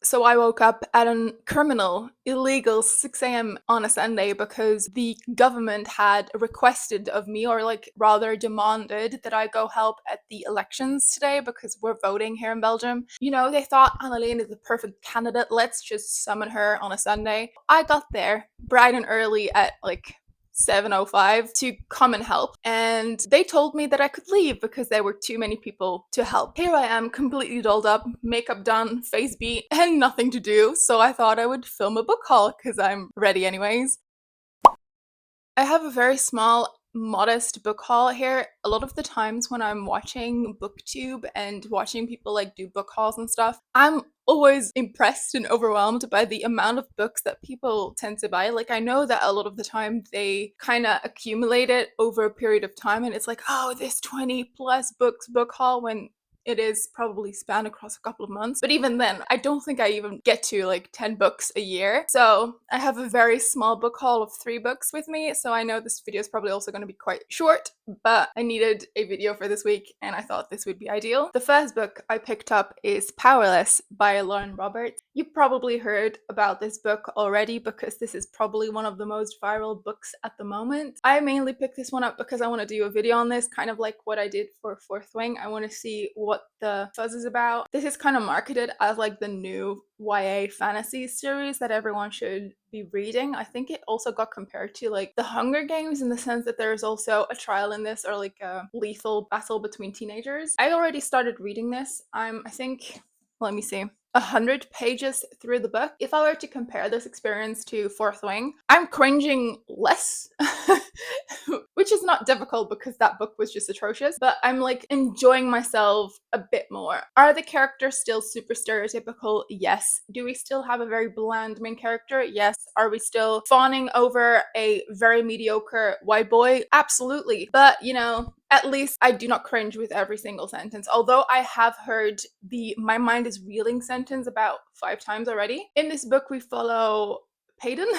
So I woke up at an criminal, illegal 6 a.m. on a Sunday because the government had requested of me, or like rather demanded, that I go help at the elections today because we're voting here in Belgium. You know, they thought Anneleen is the perfect candidate. Let's just summon her on a Sunday. I got there bright and early at like 7:05 to come and help, and they told me that I could leave because there were too many people to help. Here I am, completely dolled up, makeup done, face beat, and nothing to do, so I thought I would film a book haul because I'm ready anyways. I have a very small, modest book haul here. A lot of the times when I'm watching BookTube and watching people like do book hauls and stuff, I'm always impressed and overwhelmed by the amount of books that people tend to buy. Like, I know that a lot of the time they kind of accumulate it over a period of time, and it's like, oh, this 20 plus books book haul, when it is probably spanned across a couple of months. But even then, I don't think I even get to like 10 books a year. So I have a very small book haul of 3 books with me. So I know this video is probably also going to be quite short, but I needed a video for this week and I thought this would be ideal. The first book I picked up is Powerless by Lauren Roberts. You probably heard about this book already because this is probably one of the most viral books at the moment. I mainly picked this one up because I want to do a video on this, kind of like what I did for Fourth Wing. I want to see what the fuzz is about. This is kind of marketed as like the new YA fantasy series that everyone should be reading. I think it also got compared to like The Hunger Games in the sense that there's also a trial in this, or like a lethal battle between teenagers. I already started reading this. I think, let me see, 100 pages through the book. If I were to compare this experience to Fourth Wing, I'm cringing less, which is not difficult because that book was just atrocious, but I'm like enjoying myself a bit more. Are the characters still super stereotypical? Yes. Do we still have a very bland main character? Yes. Are we still fawning over a very mediocre white boy? Absolutely. But, you know, at least I do not cringe with every single sentence, although I have heard the "my mind is reeling" sentence about 5 times already. In this book, we follow Peyton.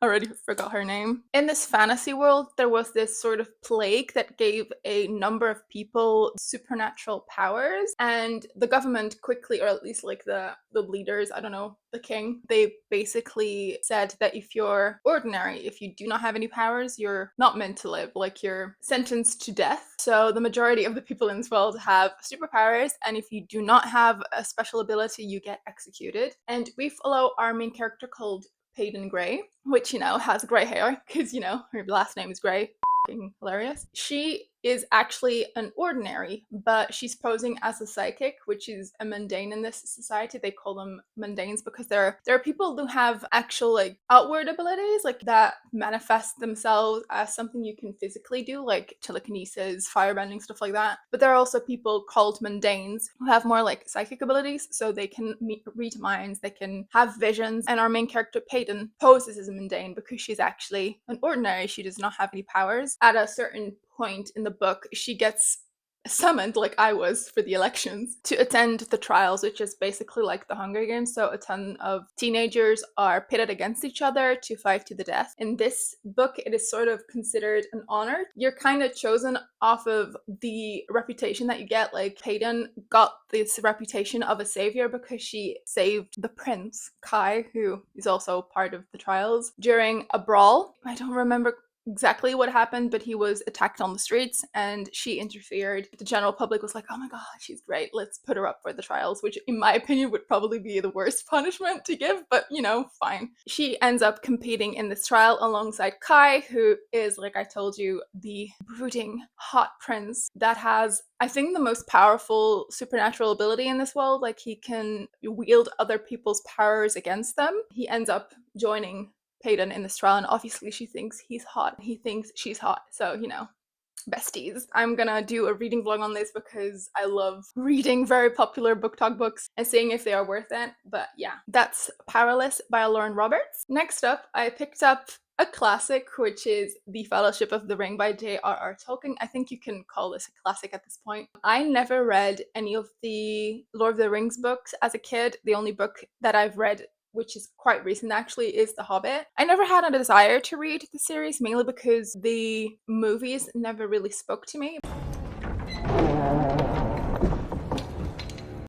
Already forgot her name. In this fantasy world, there was this sort of plague that gave a number of people supernatural powers, and the government quickly, or at least like the leaders, I don't know, the king, they basically said that if you're ordinary, if you do not have any powers, you're not meant to live, like you're sentenced to death. So the majority of the people in this world have superpowers, and if you do not have a special ability, you get executed. And we follow our main character called Peyton Gray, which, you know, has grey hair because, you know, her last name is Gray. Hilarious. She is actually an ordinary, but she's posing as a psychic, which is a mundane in this society. They call them mundanes because there are people who have actual like outward abilities, like that manifest themselves as something you can physically do, like telekinesis, firebending, stuff like that. But there are also people called mundanes who have more like psychic abilities, so they can read minds, they can have visions. And our main character Peyton poses as a mundane because she's actually an ordinary. She does not have any powers. At a certain point in the book, she gets summoned, like I was for the elections, to attend the trials, which is basically like the Hunger Games. So a ton of teenagers are pitted against each other to fight to the death. In this book, it is sort of considered an honor. You're kind of chosen off of the reputation that you get. Like Peyton got this reputation of a savior because she saved the prince, Kai, who is also part of the trials, during a brawl. I don't remember exactly what happened, but he was attacked on the streets and she interfered. The general public was like, oh my god, she's great, let's put her up for the trials, which in my opinion would probably be the worst punishment to give, but you know, fine. She ends up competing in this trial alongside Kai, who is, like I told you, the brooding hot prince that has, I think, the most powerful supernatural ability in this world. Like, he can wield other people's powers against them. He ends up joining Peyton in this trial, and obviously she thinks he's hot. He thinks she's hot. So, you know, besties. I'm gonna do a reading vlog on this because I love reading very popular book talk books and seeing if they are worth it. But yeah, that's Powerless by Lauren Roberts. Next up, I picked up a classic, which is The Fellowship of the Ring by J.R.R. Tolkien. I think you can call this a classic at this point. I never read any of the Lord of the Rings books as a kid. The only book that I've read, which is quite recent actually, is The Hobbit. I never had a desire to read the series, mainly because the movies never really spoke to me.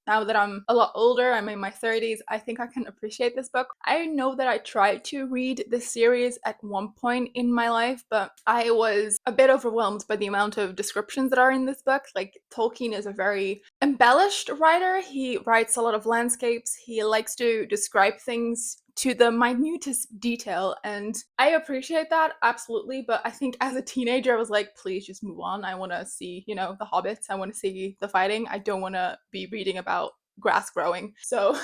now that I'm a lot older, I'm in my 30s, I think I can appreciate this book. I know that I tried to read this series at one point in my life, but I was a bit overwhelmed by the amount of descriptions that are in this book. Like, Tolkien is a very embellished writer. He writes a lot of landscapes. He likes to describe things to the minutest detail, and I appreciate that, absolutely. But I think as a teenager I was like, please just move on. I want to see, the hobbits, I want to see the fighting, I don't want to be reading about grass growing. So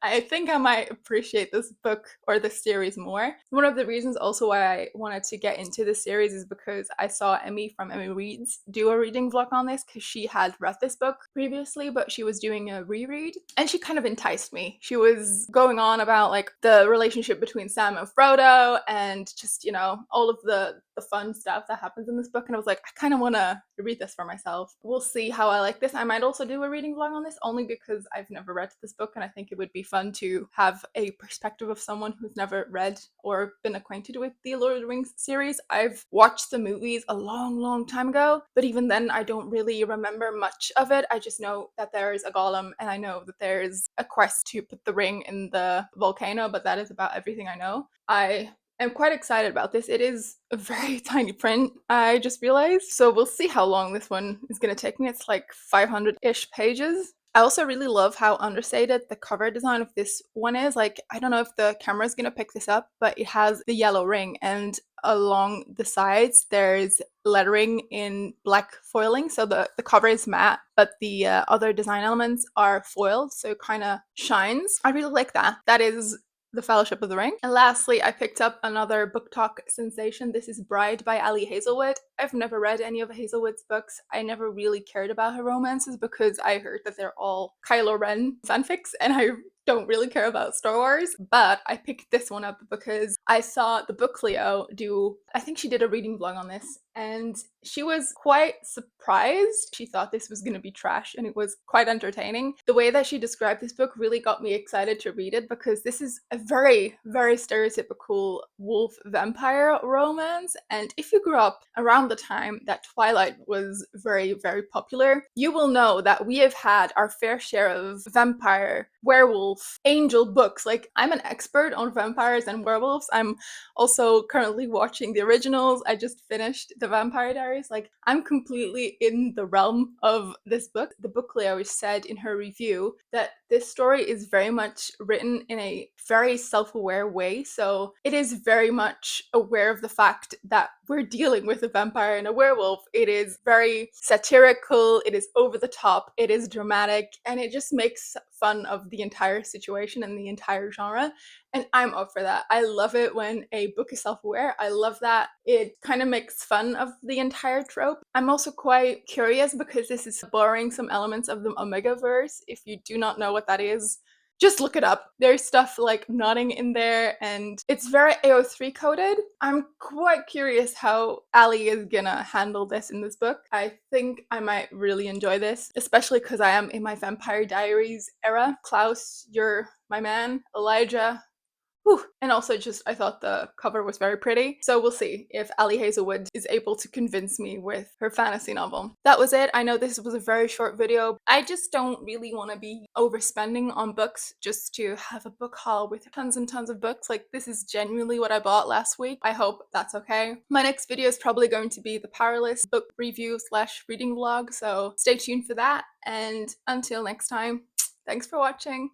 I think I might appreciate this book or this series more. One of the reasons also why I wanted to get into this series is because I saw Emmy from Emmy Reads do a reading vlog on this, because she had read this book previously, but she was doing a reread, and she kind of enticed me. She was going on about like the relationship between Sam and Frodo, and just, all of the fun stuff that happens in this book, and I was like, I kind of want to read this for myself. We'll see how I like this. I might also do a reading vlog on this, only because I've never read this book, and I think it would be fun to have a perspective of someone who's never read or been acquainted with the Lord of the Rings series. I've watched the movies a long time ago, but even then I don't really remember much of it. I just know that there's a golem, and I know that there's a quest to put the ring in the volcano, but that is about everything I know. I'm quite excited about this. It is a very tiny print, I just realized. So we'll see how long this one is going to take me. It's like 500-ish pages. I also really love how understated the cover design of this one is. Like, I don't know if the camera is going to pick this up, but it has the yellow ring, and along the sides there's lettering in black foiling. So the cover is matte, but the other design elements are foiled, so it kind of shines. I really like that. That is the Fellowship of the Ring. And lastly, I picked up another book talk sensation. This is Bride by Ali Hazelwood. I've never read any of Hazelwood's books. I never really cared about her romances because I heard that they're all Kylo Ren fanfics, and I don't really care about Star Wars. But I picked this one up because I saw the Book Leo do, I think she did a reading vlog on this, and she was quite surprised. She thought this was going to be trash, and it was quite entertaining. The way that she described this book really got me excited to read it, because this is a very stereotypical wolf vampire romance. And if you grew up around the time that Twilight was very popular, you will know that we have had our fair share of vampire, werewolf, angel books. Like, I'm an expert on vampires and werewolves. I'm also currently watching the originals. I just finished The Vampire Diaries. Like, I'm completely in the realm of this book. The book Leo said in her review that this story is very much written in a very self-aware way. So it is very much aware of the fact that we're dealing with a vampire and a werewolf. It is very satirical, it is over the top, it is dramatic, and it just makes fun of the entire situation and the entire genre. And I'm up for that. I love it when a book is self-aware. I love that it kind of makes fun of the entire trope. I'm also quite curious because this is borrowing some elements of the Omegaverse. If you do not know what that is, just look it up. There's stuff like nodding in there, and it's very AO3 coded. I'm quite curious how Ali is gonna handle this in this book. I think I might really enjoy this, especially because I am in my Vampire Diaries era. Klaus, you're my man. Elijah, whew. And also, just I thought the cover was very pretty. So we'll see if Ali Hazelwood is able to convince me with her fantasy novel. That was it. I know this was a very short video. I just don't really want to be overspending on books just to have a book haul with tons and tons of books. Like, this is genuinely what I bought last week. I hope that's okay. My next video is probably going to be the Powerless book review / reading vlog. So stay tuned for that. And until next time, thanks for watching.